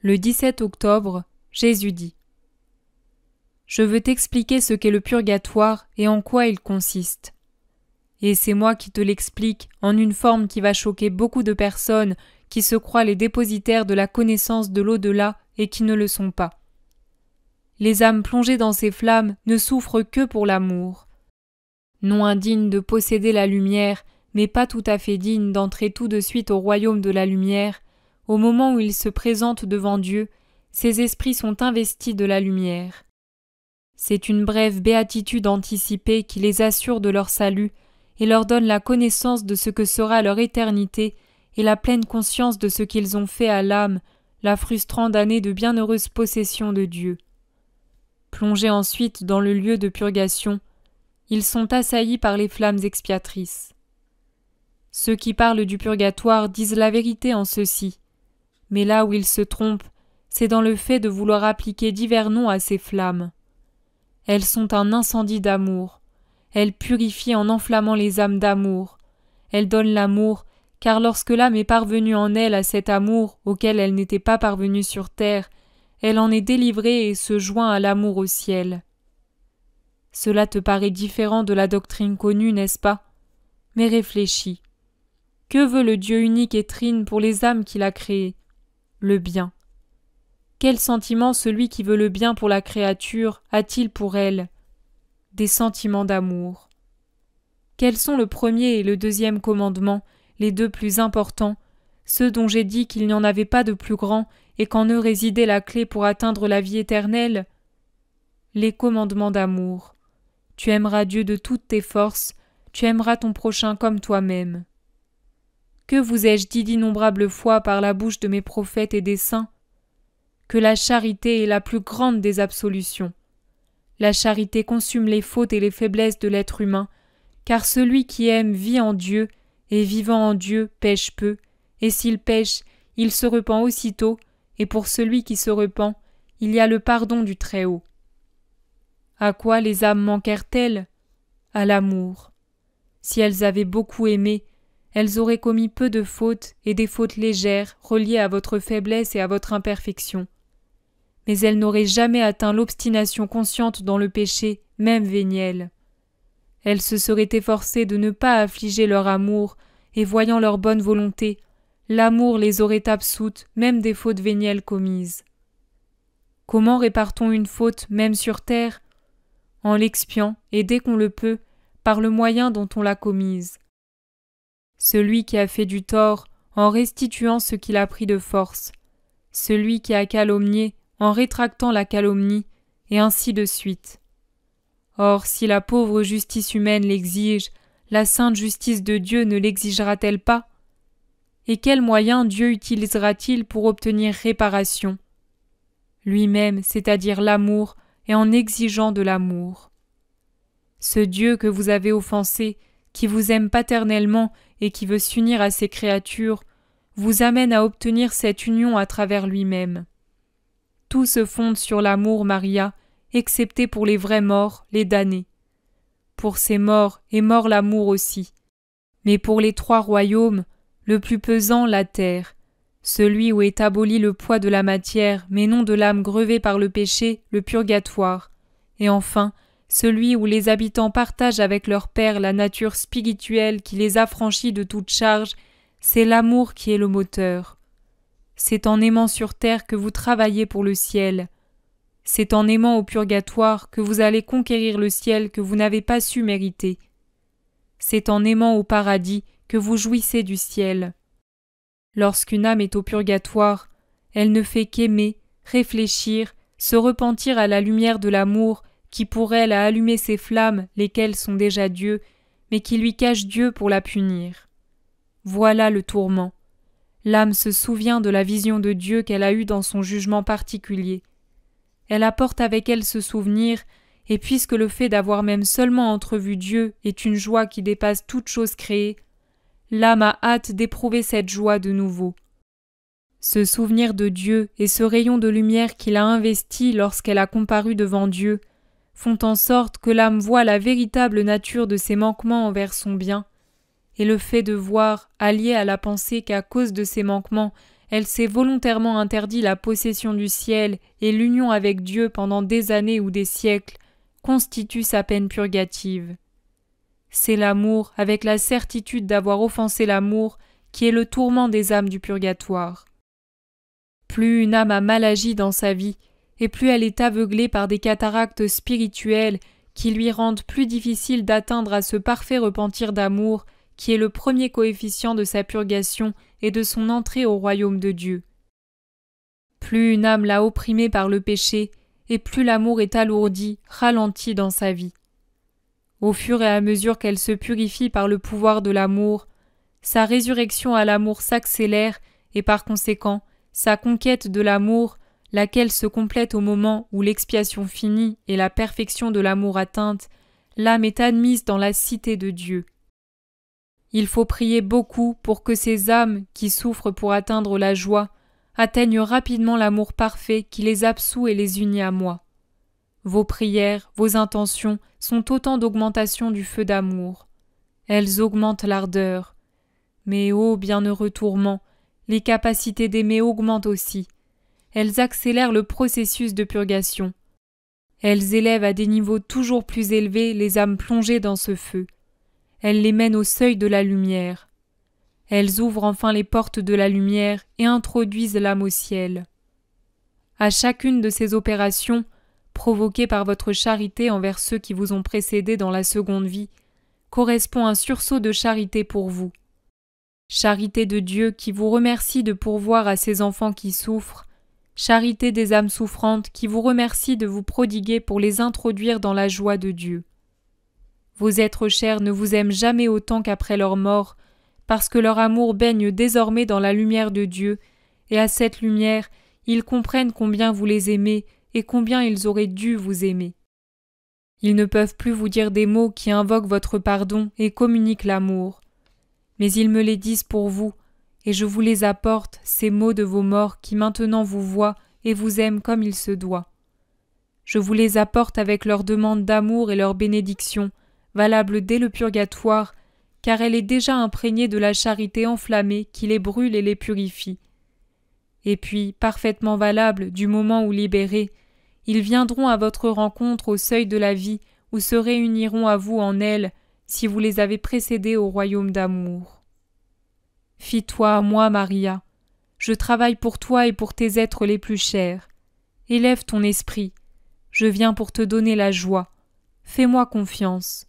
Le 17 octobre, Jésus dit : Je veux t'expliquer ce qu'est le purgatoire et en quoi il consiste. Et c'est moi qui te l'explique en une forme qui va choquer beaucoup de personnes qui se croient les dépositaires de la connaissance de l'au-delà et qui ne le sont pas. Les âmes plongées dans ces flammes ne souffrent que pour l'amour. Non indignes de posséder la lumière, mais pas tout à fait dignes d'entrer tout de suite au royaume de la lumière, au moment où ils se présentent devant Dieu, ces esprits sont investis de la lumière. C'est une brève béatitude anticipée qui les assure de leur salut et leur donne la connaissance de ce que sera leur éternité et la pleine conscience de ce qu'ils ont fait à l'âme, la frustrant année de bienheureuse possession de Dieu. Plongés ensuite dans le lieu de purgation, ils sont assaillis par les flammes expiatrices. Ceux qui parlent du purgatoire disent la vérité en ceci, mais là où ils se trompent, c'est dans le fait de vouloir appliquer divers noms à ces flammes. Elles sont un incendie d'amour. Elles purifient en enflammant les âmes d'amour. Elles donnent l'amour, car lorsque l'âme est parvenue en elle à cet amour auquel elle n'était pas parvenue sur terre, elle en est délivrée et se joint à l'amour au ciel. Cela te paraît différent de la doctrine connue, n'est-ce pas? Mais réfléchis. Que veut le Dieu unique et trine pour les âmes qu'il a créées? Le bien. Quel sentiment celui qui veut le bien pour la créature a-t-il pour elle? Des sentiments d'amour. Quels sont le premier et le deuxième commandement, les deux plus importants, ceux dont j'ai dit qu'il n'y en avait pas de plus grands et qu'en eux résidait la clé pour atteindre la vie éternelle? Les commandements d'amour. Tu aimeras Dieu de toutes tes forces, tu aimeras ton prochain comme toi-même. Que vous ai-je dit d'innombrables fois par la bouche de mes prophètes et des saints? Que la charité est la plus grande des absolutions. La charité consume les fautes et les faiblesses de l'être humain, car celui qui aime vit en Dieu, et vivant en Dieu pêche peu, et s'il pêche, il se repent aussitôt, et pour celui qui se repent, il y a le pardon du Très-Haut. À quoi les âmes manquèrent-elles? À l'amour. Si elles avaient beaucoup aimé, elles auraient commis peu de fautes et des fautes légères reliées à votre faiblesse et à votre imperfection. Mais elles n'auraient jamais atteint l'obstination consciente dans le péché, même véniel. Elles se seraient efforcées de ne pas affliger leur amour, et voyant leur bonne volonté, l'amour les aurait absoutes même des fautes vénielles commises. Comment répare-t-on une faute même sur terre? En l'expiant, et dès qu'on le peut, par le moyen dont on l'a commise. Celui qui a fait du tort, en restituant ce qu'il a pris de force. Celui qui a calomnié, en rétractant la calomnie, et ainsi de suite. Or, si la pauvre justice humaine l'exige, la sainte justice de Dieu ne l'exigera-t-elle pas? Et quel moyen Dieu utilisera-t-il pour obtenir réparation? Lui-même, c'est-à-dire l'amour, et en exigeant de l'amour. Ce Dieu que vous avez offensé, qui vous aime paternellement et qui veut s'unir à ses créatures, vous amène à obtenir cette union à travers lui-même. Tout se fonde sur l'amour, Maria, excepté pour les vrais morts, les damnés. Pour ces morts est mort l'amour aussi. Mais pour les trois royaumes, le plus pesant, la terre, celui où est aboli le poids de la matière, mais non de l'âme grevée par le péché, le purgatoire, et enfin, celui où les habitants partagent avec leur Père la nature spirituelle qui les affranchit de toute charge, c'est l'amour qui est le moteur. C'est en aimant sur terre que vous travaillez pour le ciel. C'est en aimant au purgatoire que vous allez conquérir le ciel que vous n'avez pas su mériter. C'est en aimant au paradis que vous jouissez du ciel. Lorsqu'une âme est au purgatoire, elle ne fait qu'aimer, réfléchir, se repentir à la lumière de l'amour qui pour elle a allumé ces flammes, lesquelles sont déjà Dieu, mais qui lui cachent Dieu pour la punir. Voilà le tourment. L'âme se souvient de la vision de Dieu qu'elle a eue dans son jugement particulier. Elle apporte avec elle ce souvenir, et puisque le fait d'avoir même seulement entrevu Dieu est une joie qui dépasse toute chose créée, l'âme a hâte d'éprouver cette joie de nouveau. Ce souvenir de Dieu et ce rayon de lumière qu'il a investi lorsqu'elle a comparu devant Dieu font en sorte que l'âme voit la véritable nature de ses manquements envers son bien, et le fait de voir, allié à la pensée qu'à cause de ses manquements, elle s'est volontairement interdit la possession du ciel et l'union avec Dieu pendant des années ou des siècles, constitue sa peine purgative. C'est l'amour, avec la certitude d'avoir offensé l'amour, qui est le tourment des âmes du purgatoire. Plus une âme a mal agi dans sa vie, et plus elle est aveuglée par des cataractes spirituelles qui lui rendent plus difficile d'atteindre à ce parfait repentir d'amour qui est le premier coefficient de sa purgation et de son entrée au royaume de Dieu. Plus une âme l'a opprimée par le péché, et plus l'amour est alourdi, ralenti dans sa vie. Au fur et à mesure qu'elle se purifie par le pouvoir de l'amour, sa résurrection à l'amour s'accélère et par conséquent, sa conquête de l'amour, laquelle se complète au moment où l'expiation finit et la perfection de l'amour atteinte, l'âme est admise dans la cité de Dieu. Il faut prier beaucoup pour que ces âmes qui souffrent pour atteindre la joie atteignent rapidement l'amour parfait qui les absout et les unit à moi. Vos prières, vos intentions sont autant d'augmentation du feu d'amour. Elles augmentent l'ardeur. Mais ô bienheureux tourment, les capacités d'aimer augmentent aussi. Elles accélèrent le processus de purgation. Elles élèvent à des niveaux toujours plus élevés les âmes plongées dans ce feu. Elles les mènent au seuil de la lumière. Elles ouvrent enfin les portes de la lumière et introduisent l'âme au ciel. À chacune de ces opérations, provoquées par votre charité envers ceux qui vous ont précédé dans la seconde vie, correspond un sursaut de charité pour vous. Charité de Dieu qui vous remercie de pourvoir à ses enfants qui souffrent, charité des âmes souffrantes qui vous remercie de vous prodiguer pour les introduire dans la joie de Dieu. Vos êtres chers ne vous aiment jamais autant qu'après leur mort, parce que leur amour baigne désormais dans la lumière de Dieu, et à cette lumière, ils comprennent combien vous les aimez et combien ils auraient dû vous aimer. Ils ne peuvent plus vous dire des mots qui invoquent votre pardon et communiquent l'amour. Mais ils me les disent pour vous, et je vous les apporte, ces mots de vos morts qui maintenant vous voient et vous aiment comme il se doit. Je vous les apporte avec leur demande d'amour et leur bénédiction, valable dès le purgatoire, car elle est déjà imprégnée de la charité enflammée qui les brûle et les purifie. Et puis, parfaitement valable du moment où libérés, ils viendront à votre rencontre au seuil de la vie ou se réuniront à vous en elle, si vous les avez précédés au royaume d'amour. Fie-toi à moi, Maria. Je travaille pour toi et pour tes êtres les plus chers. Élève ton esprit. Je viens pour te donner la joie. Fais-moi confiance.